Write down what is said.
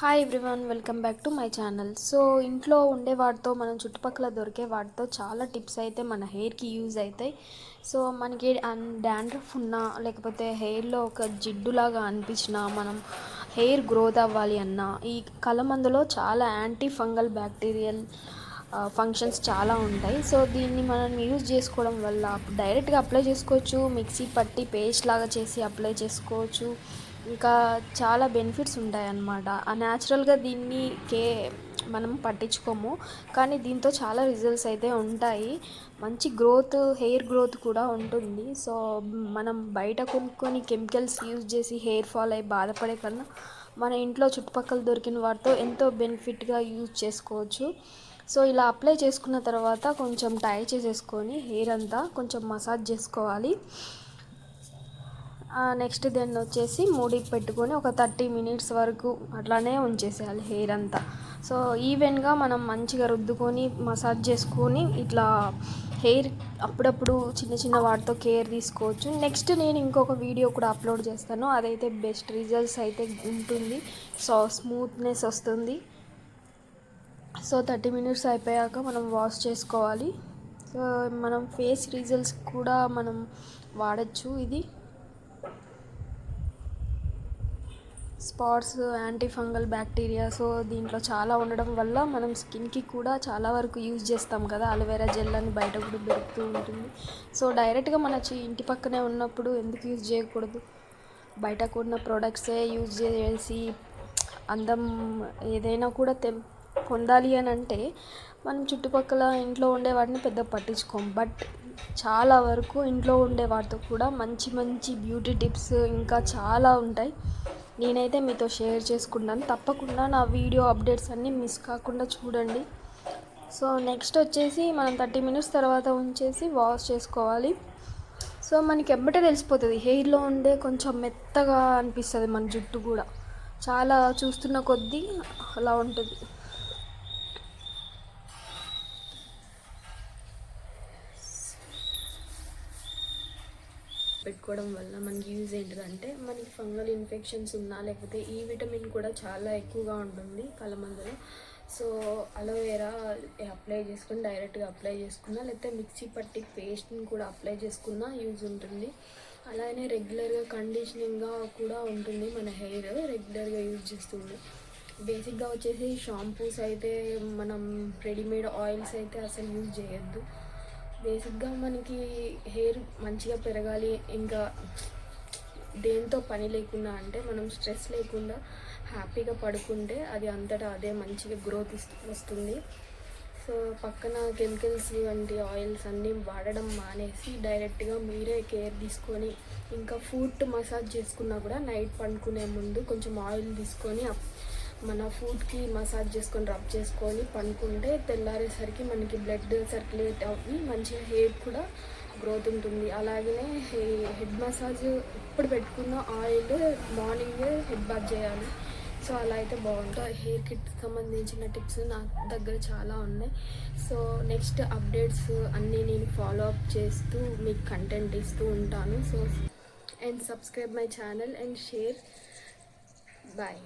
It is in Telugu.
Hi everyone, welcome back to my channel. So ఇంట్లో ఉండే వాటితో మనం చుట్టుపక్కల దొరికే వాటితో చాలా టిప్స్ అయితే మన హెయిర్కి యూజ్ అవుతాయి. సో మనకి డాండ్రఫ్ ఉన్నా లేకపోతే హెయిర్లో ఒక జిడ్డులాగా అనిపించినా మనం హెయిర్ గ్రోత్ అవ్వాలి అన్నా ఈ కలమందులో చాలా యాంటీ ఫంగల్ బ్యాక్టీరియల్ ఫంక్షన్స్ చాలా ఉంటాయి. సో దీన్ని మనం యూజ్ చేసుకోవడం వల్ల డైరెక్ట్గా అప్లై చేసుకోవచ్చు, మిక్సీ పట్టి పేస్ట్ లాగా చేసి అప్లై చేసుకోవచ్చు. ఇంకా చాలా బెనిఫిట్స్ ఉంటాయన్నమాట. న్యాచురల్గా దీన్ని మనం పట్టించుకోము, కానీ దీంతో చాలా రిజల్ట్స్ అయితే ఉంటాయి. మంచి గ్రోత్, హెయిర్ గ్రోత్ కూడా ఉంటుంది. సో మనం బయట కొనుక్కొని కెమికల్స్ యూజ్ చేసి హెయిర్ ఫాల్ అయ్యి బాధపడే కన్నా మన ఇంట్లో చుట్టుపక్కల దొరికిన వాటితో ఎంతో బెనిఫిట్గా యూజ్ చేసుకోవచ్చు. సో ఇలా అప్లై చేసుకున్న తర్వాత కొంచెం టై చేసేసుకొని హెయిర్ అంతా కొంచెం మసాజ్ చేసుకోవాలి. నెక్స్ట్ దెన్ వచ్చేసి మూడికి పెట్టుకొని ఒక 30 మినిట్స్ వరకు అట్లానే ఉంచేసేయాలి హెయిర్ అంతా. సో ఈవెన్గా మనం మంచిగా రుద్దుకొని మసాజ్ చేసుకొని ఇట్లా హెయిర్ అప్పుడప్పుడు చిన్న చిన్న వాటితో కేర్ తీసుకోవచ్చు. నెక్స్ట్ నేను ఇంకొక వీడియో కూడా అప్లోడ్ చేస్తాను, అదైతే బెస్ట్ రిజల్ట్స్ అయితే ఉంటుంది. సో స్మూత్నెస్ వస్తుంది. సో 30 మినిట్స్ అయిపోయాక మనం వాష్ చేసుకోవాలి. సో మనం ఫేస్ రిజల్ట్స్ కూడా మనం వాడచ్చు. ఇది spots, anti fungal bacteria, so దీంట్లో చాలా ఉండడం వల్ల మనం స్కిన్కి కూడా చాలా వరకు యూజ్ చేస్తాం కదా. అలోవెరా జెల్ అని బయట కూడా దొరుకుతూ ఉంటుంది. సో డైరెక్ట్గా మన ఇంటి పక్కనే ఉన్నప్పుడు ఎందుకు యూజ్ చేయకూడదు? బయట కొన్న ప్రోడక్ట్సే యూజ్ చేసి అందం ఏదైనా కూడా పొందాలి అని అంటే మనం చుట్టుపక్కల ఇంట్లో ఉండే వాటిని పెద్ద పట్టించుకోం. బట్ చాలా వరకు ఇంట్లో ఉండే వాటితో కూడా మంచి మంచి బ్యూటీ టిప్స్ ఇంకా చాలా ఉంటాయి. నేనైతే మీతో షేర్ చేసుకున్నాను. తప్పకుండా నా వీడియో అప్డేట్స్ అన్నీ మిస్ కాకుండా చూడండి. సో నెక్స్ట్ వచ్చేసి మనం 30 మినిట్స్ తర్వాత ఉంచేసి వాష్ చేసుకోవాలి. సో మనకి ఎమ్మటే తెలిసిపోతుంది, హెయిర్లో ఉండే కొంచెం మెత్తగా అనిపిస్తుంది మన జుట్టు కూడా. చాలా చూస్తున్న కొద్దీ అలా ఉంటుంది. పెట్టుకోవడం వల్ల మనకి యూజ్ ఏంటిదంటే మనకి ఫంగల్ ఇన్ఫెక్షన్స్ ఉన్నా లేకపోతే ఈ విటమిన్ కూడా చాలా ఎక్కువగా ఉంటుంది కలమందులో. సో అలోవెరా అప్లై చేసుకుని డైరెక్ట్గా అప్లై చేసుకున్నా లేకపోతే మిక్సీ పట్టి పేస్ట్ని కూడా అప్లై చేసుకున్నా యూజ్ ఉంటుంది. అలానే రెగ్యులర్గా కండిషనింగ్గా కూడా ఉంటుంది. మన హెయిర్ రెగ్యులర్గా యూజ్ చేస్తుంది. బేసిక్గా వచ్చేసి షాంపూస్ అయితే మనం రెడీమేడ్ ఆయిల్స్ అయితే అసలు యూజ్ చేయొద్దు. బేసిక్గా మనకి హెయిర్ మంచిగా పెరగాలి, ఇంకా దేంతో పని లేకుండా అంటే మనం స్ట్రెస్ లేకుండా హ్యాపీగా పడుకుంటే అది అంతటా అదే మంచిగా గ్రోత్ వస్తుంది. సో పక్కన కెమికల్స్ వంటి ఆయిల్స్ అన్నీ వాడడం మానేసి డైరెక్ట్గా మీరే కేర్ తీసుకొని ఇంకా ఫుట్ మసాజ్ చేసుకున్నా కూడా నైట్ పండుకునే ముందు కొంచెం ఆయిల్ తీసుకొని మన ఫుట్కి మసాజ్ చేసుకొని రబ్ చేసుకొని పండుకుంటే తెల్లారేసరికి మనకి బ్లడ్ సర్క్యులేట్ అవ్వి మంచిగా హెయిర్ కూడా గ్రోత్ ఉంటుంది. అలాగే హెడ్ మసాజ్ ఇప్పుడు పెట్టుకున్న ఆయిల్ మార్నింగే హెడ్ బాత్ చేయాలి. సో అలా అయితే బాగుంటుంది. హెయిర్ కిట్ సంబంధించిన టిప్స్ నా దగ్గర చాలా ఉన్నాయి. సో నెక్స్ట్ అప్డేట్స్ అన్నీ నేను ఫాలో అప్ చేస్తూ మీకు కంటెంట్ ఇస్తూ ఉంటాను. So and subscribe my channel and share. Bye.